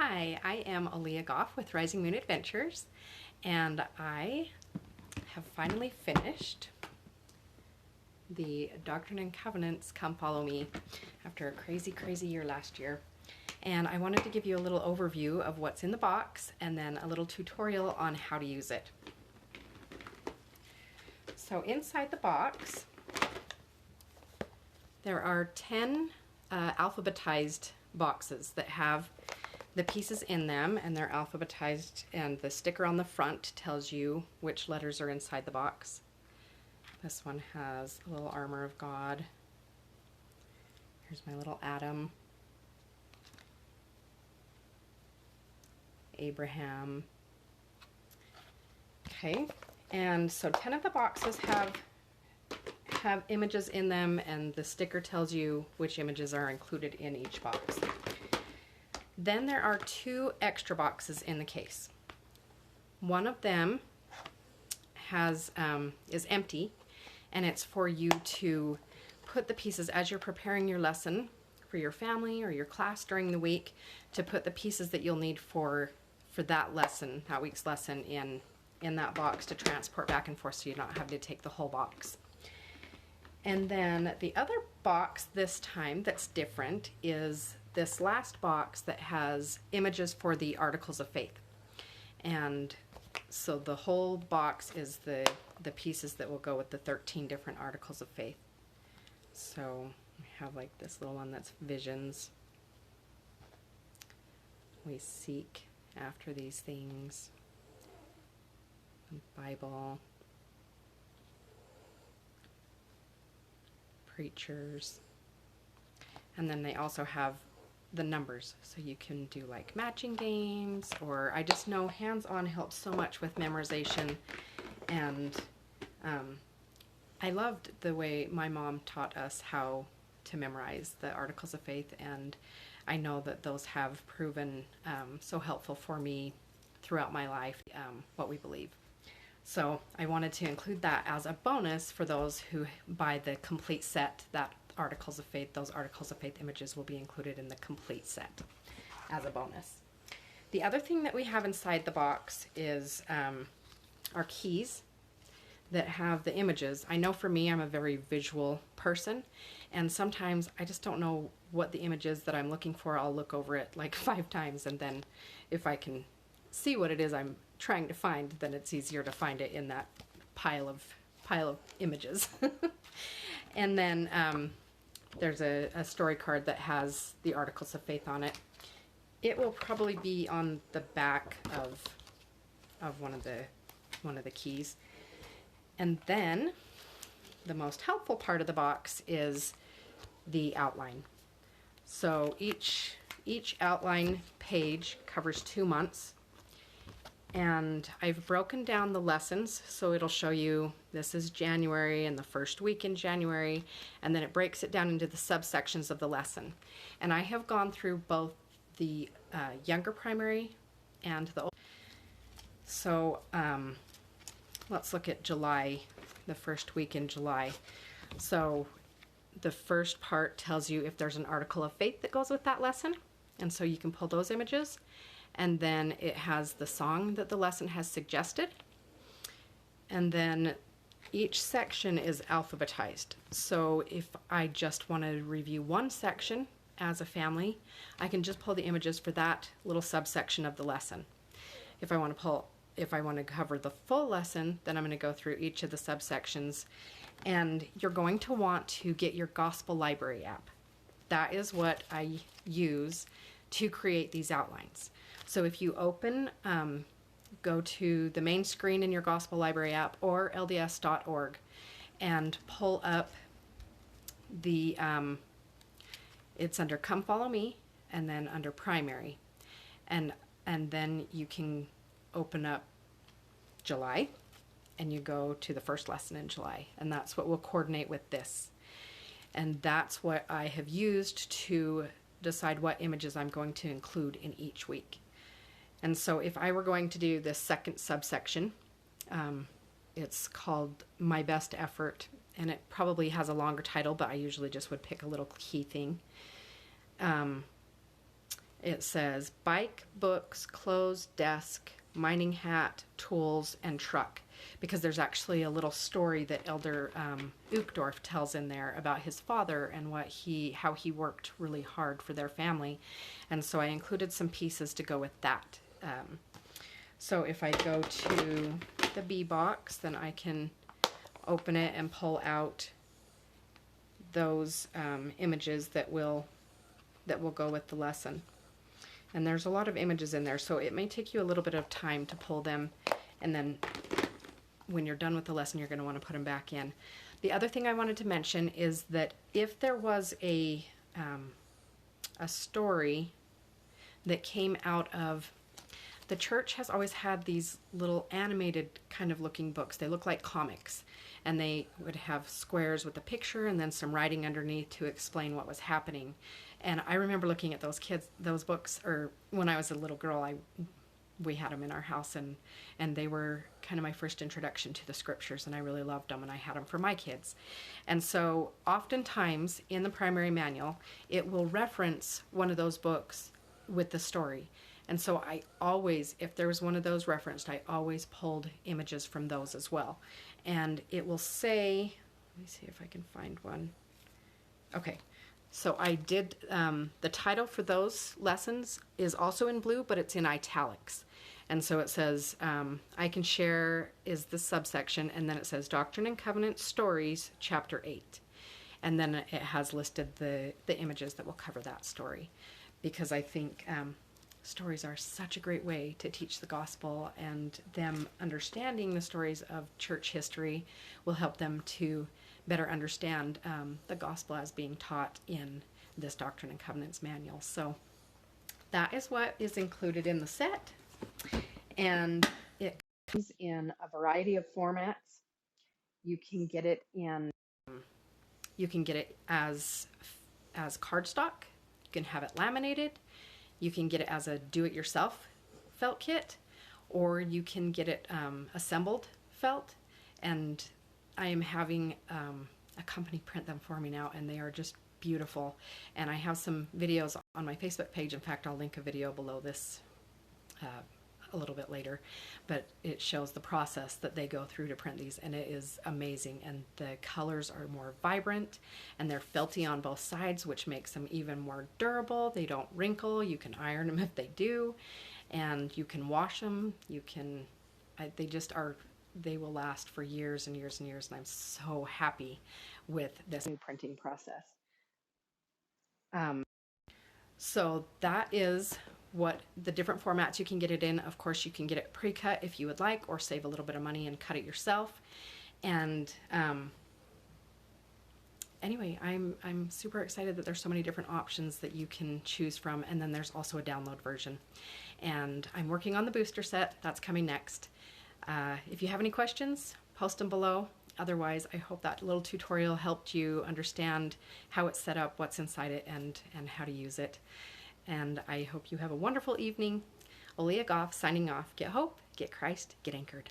Hi, I am Aaliyah Goff with Rising Moon Adventures, and I have finally finished the Doctrine and Covenants Come Follow Me after a crazy year last year. And I wanted to give you a little overview of what's in the box and then a little tutorial on how to use it. So inside the box, there are 10 alphabetized boxes that have the pieces in them, and they're alphabetized, and the sticker on the front tells you which letters are inside the box. This one has a little armor of God. Here's my little Adam, Abraham. Okay, and so 10 of the boxes have images in them, and the sticker tells you which images are included in each box. Then there are 2 extra boxes in the case. One of them is empty, and it's for you to put the pieces as you're preparing your lesson for your family or your class during the week, to put the pieces that you'll need for that lesson, that week's lesson, in that box to transport back and forth, so you're not having to take the whole box. And then the other box this time that's different is this last box that has images for the articles of faith. And so the whole box is the pieces that will go with the 13 different articles of faith. So we have like this little one that's visions. We seek after these things. The Bible. Preachers. And then they also have the numbers, so you can do like matching games, or I just know hands-on helps so much with memorization. And I loved the way my mom taught us how to memorize the articles of faith, and I know that those have proven so helpful for me throughout my life, what we believe. So I wanted to include that as a bonus for those who buy the complete set, that articles of faith. Those articles of faith images will be included in the complete set as a bonus. The other thing that we have inside the box is our keys that have the images. I know for me, I'm a very visual person, and sometimes I just don't know what the image is that I'm looking for. I'll look over it like 5 times, and then if I can see what it is I'm trying to find, then it's easier to find it in that pile of images. And then there's a story card that has the articles of faith on it. It will probably be on the back of one of the keys. And then the most helpful part of the box is the outline. So each outline page covers 2 months. And I've broken down the lessons, so it'll show you this is January and the first week in January, and then it breaks it down into the subsections of the lesson. And I have gone through both the younger primary and the old. So let's look at July, the first week in July. So the first part tells you if there's an article of faith that goes with that lesson, and so you can pull those images. And then it has the song that the lesson has suggested. And then each section is alphabetized. So if I just want to review one section as a family, I can just pull the images for that little subsection of the lesson. If I want to cover the full lesson, then I'm going to go through each of the subsections. And you're going to want to get your Gospel Library app. That is what I use to create these outlines. So if you open, go to the main screen in your Gospel Library app or lds.org and pull up the, it's under Come Follow Me, and then under Primary. And then you can open up July, and you go to the first lesson in July, and that's what will coordinate with this. And that's what I have used to decide what images I'm going to include in each week. And so if I were going to do this second subsection, it's called My Best Effort, and it probably has a longer title, but I usually just would pick a little key thing. It says bike, books, clothes, desk, mining hat, tools, and truck. Because there's actually a little story that Elder Uchtdorf tells in there about his father and how he worked really hard for their family. And so I included some pieces to go with that. So if I go to the B box, then I can open it and pull out those images that will go with the lesson. And there's a lot of images in there, so it may take you a little bit of time to pull them, and then when you're done with the lesson, you're going to want to put them back in. The other thing I wanted to mention is that if there was a story that came out of the church, has always had these little animated kind of looking books. They look like comics, and they would have squares with a picture and then some writing underneath to explain what was happening. And I remember looking at those books, or when I was a little girl, we had them in our house, and they were kind of my first introduction to the scriptures, and I really loved them, and I had them for my kids. And so oftentimes in the primary manual, it will reference one of those books with the story. And so I always, if there was one of those referenced, I always pulled images from those as well. And it will say, let me see if I can find one. Okay, so I did, the title for those lessons is also in blue, but it's in italics. And so it says, I Can Share is the subsection, and then it says Doctrine and Covenants Stories, Chapter 8. And then it has listed the images that will cover that story. Because I think stories are such a great way to teach the gospel, and them understanding the stories of church history will help them to better understand the gospel as being taught in this Doctrine and Covenants manual. So that is what is included in the set, and it comes in a variety of formats. You can get it as cardstock. You can have it laminated. You can get it as a do-it-yourself felt kit, or you can get it assembled felt. And I am having a company print them for me now, and they are just beautiful. And I have some videos on my Facebook page. In fact, I'll link a video below this a little bit later, but it shows the process that they go through to print these, and it is amazing. And the colors are more vibrant, and they're felty on both sides, which makes them even more durable. They don't wrinkle. You can iron them if they do, and you can wash them. They will last for years and years and years, and I'm so happy with this new printing process. So that is what the different formats you can get it in. Of course, you can get it pre-cut if you would like, or save a little bit of money and cut it yourself. And anyway, I'm super excited that there's so many different options that you can choose from. And then there's also a download version. And I'm working on the booster set. That's coming next. If you have any questions, post them below. Otherwise, I hope that little tutorial helped you understand how it's set up, what's inside it, and how to use it. And I hope you have a wonderful evening. Olea Goff signing off. Get hope, get Christ, get anchored.